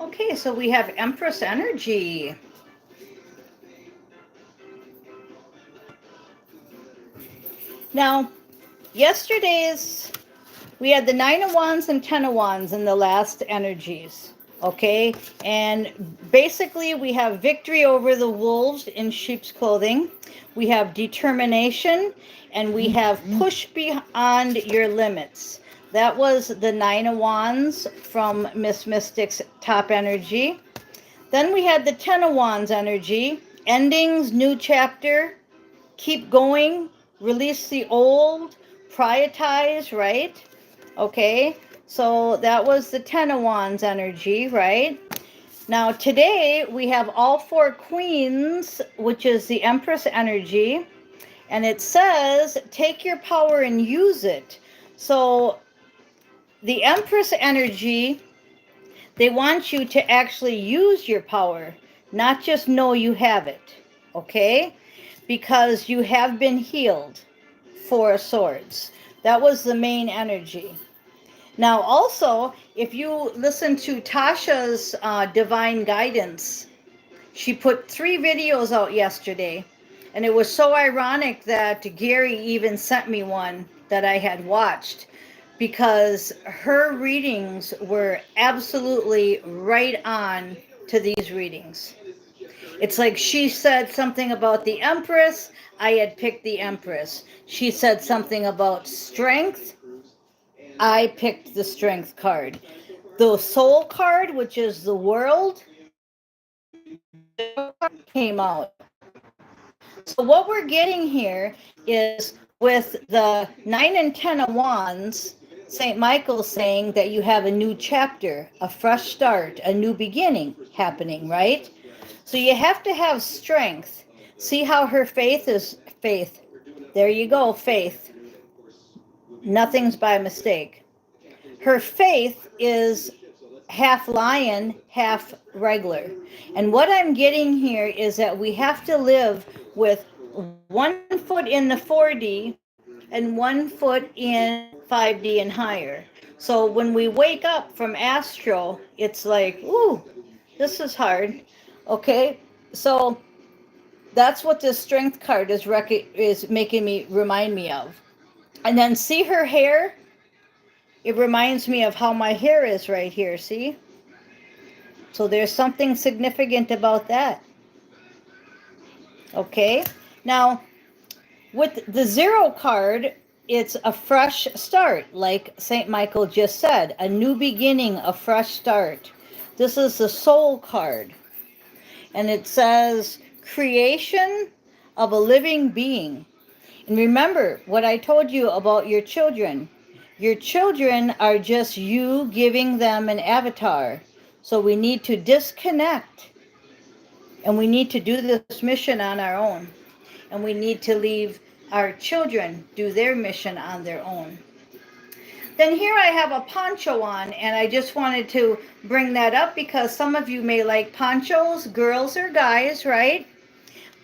Okay, so we have Empress Energy. Now, yesterday's, we had the Nine of Wands and Ten of Wands in the last energies. Okay, and basically we have victory over the wolves in sheep's clothing. We have determination, and we have push beyond your limits. That was the Nine of Wands from Miss Mystic's top energy. Then we had the Ten of Wands energy, endings, new chapter, keep going, release the old, prioritize, right? Okay, so that was the Ten of Wands energy, right? Now today we have all four queens, which is the Empress energy, and it says take your power and use it. So the Empress energy, they want you to actually use your power, not just know you have it, okay? Because you have been healed. Four of Swords. That was the main energy. Now, also, if you listen to Tasha's Divine Guidance, she put 3 videos out yesterday. And it was so ironic that Gary even sent me one that I had watched, because her readings were absolutely right on to these readings. It's like she said something about the Empress, I had picked the Empress. She said something about strength, I picked the Strength card. The Soul card, which is the World, came out. So what we're getting here is with the 9 and 10 of Wands, St. Michael saying that you have a new chapter, a fresh start, a new beginning happening, right? So you have to have strength. See how her faith is faith. There you go, faith. Nothing's by mistake. Her faith is half lion, half regular. And what I'm getting here is that we have to live with 1 foot in the 4D and 1 foot in 5D and higher. So when we wake up from astral, it's like, ooh, this is hard. Okay, so that's what this strength card is making me remind me of. And then see her hair? It reminds me of how my hair is right here, see? So there's something significant about that. Okay, now with the 0 card, it's a fresh start, like St. Michael just said, a new beginning, a fresh start. This is the Soul card, and it says creation of a living being. And remember what I told you about your children. Your children are just you giving them an avatar. So we need to disconnect, and we need to do this mission on our own. And we need to leave our children do their mission on their own. Then here I have a poncho on, and I just wanted to bring that up because some of you may like ponchos, girls or guys, right?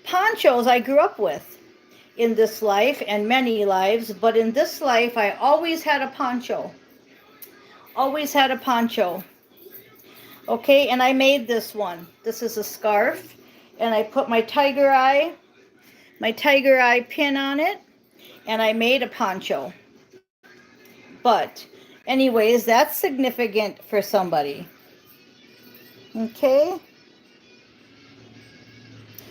Ponchos I grew up with in this life and many lives, but in this life I always had a poncho. Always had a poncho. Okay, and I made this one. This is a scarf, and I put my tiger eye pin on it, and I made a poncho. But anyways, that's significant for somebody. Okay,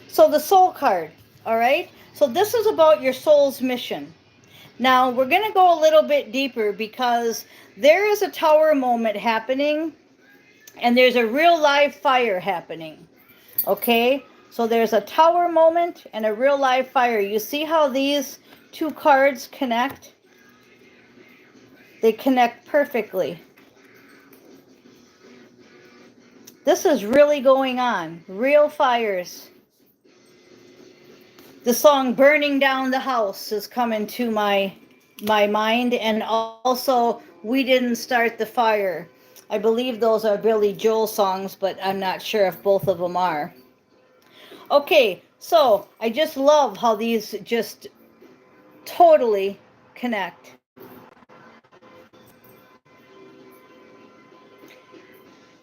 so the soul card, all right? So this is about your soul's mission. Now we're going to go a little bit deeper because there is a tower moment happening, and there's a real live fire happening. Okay, so there's a tower moment and a real live fire. You see how these 2 cards connect? They connect perfectly. This is really going on. Real fires. The song Burning Down the House is coming to my mind, and also We Didn't Start the Fire. I believe those are Billy Joel songs, but I'm not sure if both of them are. Okay, so I just love how these just totally connect.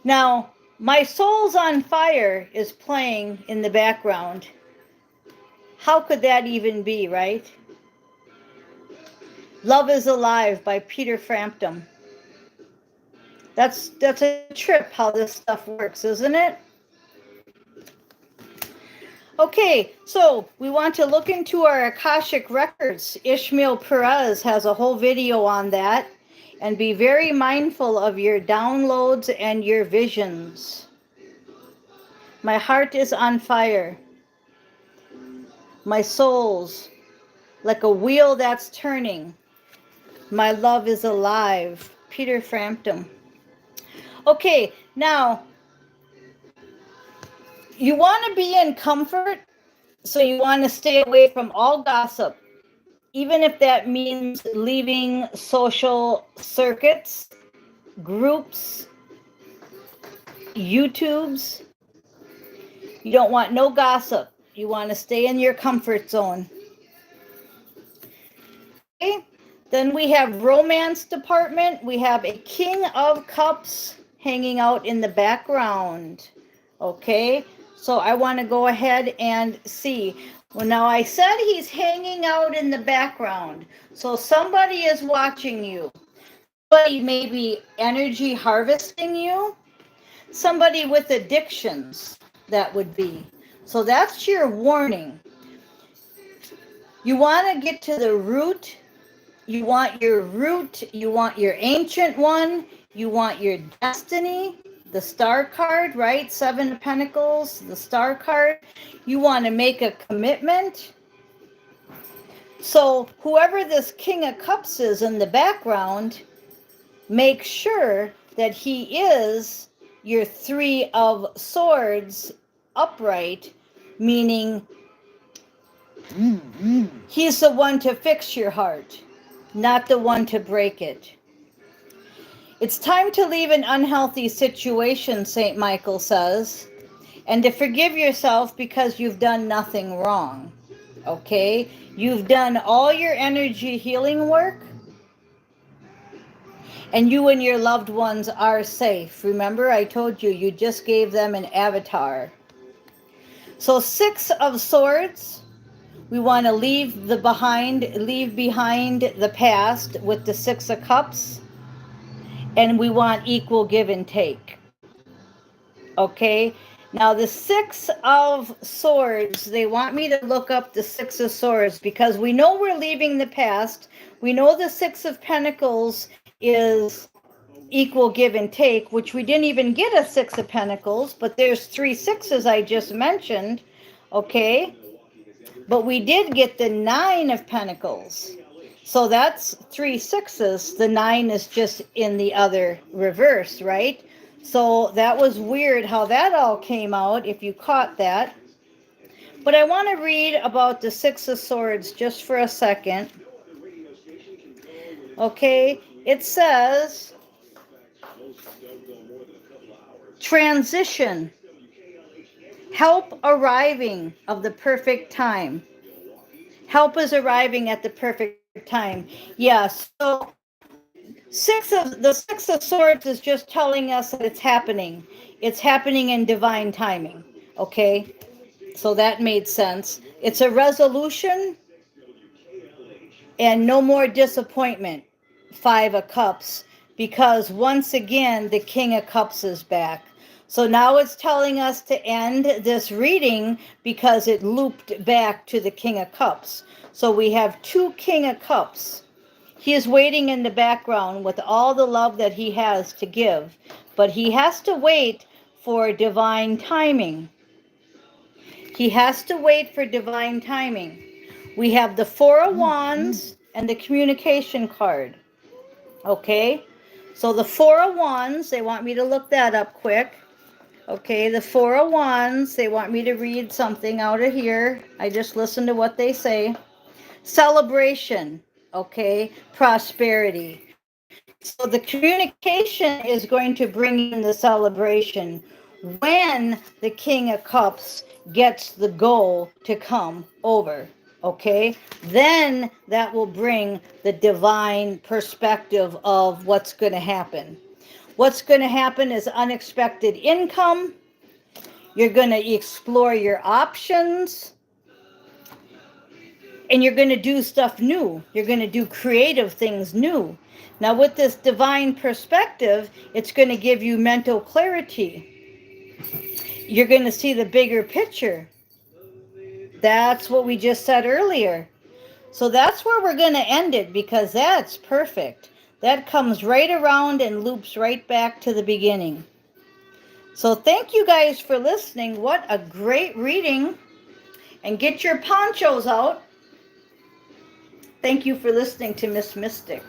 Now, My Soul's on Fire is playing in the background. How could that even be, right? Love is Alive by Peter Frampton. That's a trip how this stuff works, isn't it? Okay, so we want to look into our Akashic records. Ishmael Perez has a whole video on that. And be very mindful of your downloads and your visions. My heart is on fire. My soul's like a wheel that's turning. My love is alive. Peter Frampton. Okay, now you want to be in comfort, so you want to stay away from all gossip, even if that means leaving social circuits, groups, YouTubes. You don't want no gossip. You want to stay in your comfort zone. Okay. Then we have romance department. We have a King of Cups hanging out in the background. Okay. So I want to go ahead and see. Well, now I said he's hanging out in the background. So somebody is watching you. Somebody may be energy harvesting you. Somebody with addictions, that would be. So that's your warning. You want to get to the root. You want your root. You want your ancient one. You want your destiny, the star card, right? 7 of Pentacles, the star card. You want to make a commitment. So whoever this King of Cups is in the background, make sure that he is your 3 of Swords upright, meaning he's the one to fix your heart, not the one to break it. It's time to leave an unhealthy situation, St. Michael says, and to forgive yourself because you've done nothing wrong. Okay? You've done all your energy healing work, and you and your loved ones are safe. Remember, I told you, you just gave them an avatar. So 6 of Swords, we want to leave behind the past with the 6 of Cups, and we want equal give and take. Okay? Now the 6 of Swords, they want me to look up the 6 of Swords because we know we're leaving the past. We know the 6 of Pentacles is equal give and take, which we didn't even get a 6 of Pentacles, but there's 3 sixes I just mentioned. Okay? But we did get the 9 of Pentacles. So that's 3 sixes. The 9 is just in the other reverse, right? So that was weird how that all came out, if you caught that. But I want to read about the 6 of Swords just for a second. Okay, it says, transition, help arriving of the perfect time. Help is arriving at the perfect time. Yeah, so 6 of Swords is just telling us that it's happening. It's happening in divine timing. Okay? So that made sense. It's a resolution and no more disappointment. 5 of Cups, because once again the King of Cups is back. So now it's telling us to end this reading because it looped back to the King of Cups. So we have 2 King of Cups. He is waiting in the background with all the love that he has to give, but he has to wait for divine timing. He has to wait for divine timing. We have the 4 of Wands and the communication card. Okay, so the 4 of Wands, they want me to look that up quick. Okay, the 4 of Wands, they want me to read something out of here. I just listen to what they say. Celebration, okay, prosperity. So the communication is going to bring in the celebration when the King of Cups gets the goal to come over. Okay, then that will bring the divine perspective of what's going to happen. What's going to happen is unexpected income. You're going to explore your options. And you're going to do stuff new. You're going to do creative things new. Now, with this divine perspective, it's going to give you mental clarity. You're going to see the bigger picture. That's what we just said earlier. So that's where we're going to end it, because that's perfect. That comes right around and loops right back to the beginning. So thank you guys for listening. What a great reading. And get your ponchos out. Thank you for listening to Miss Mystic.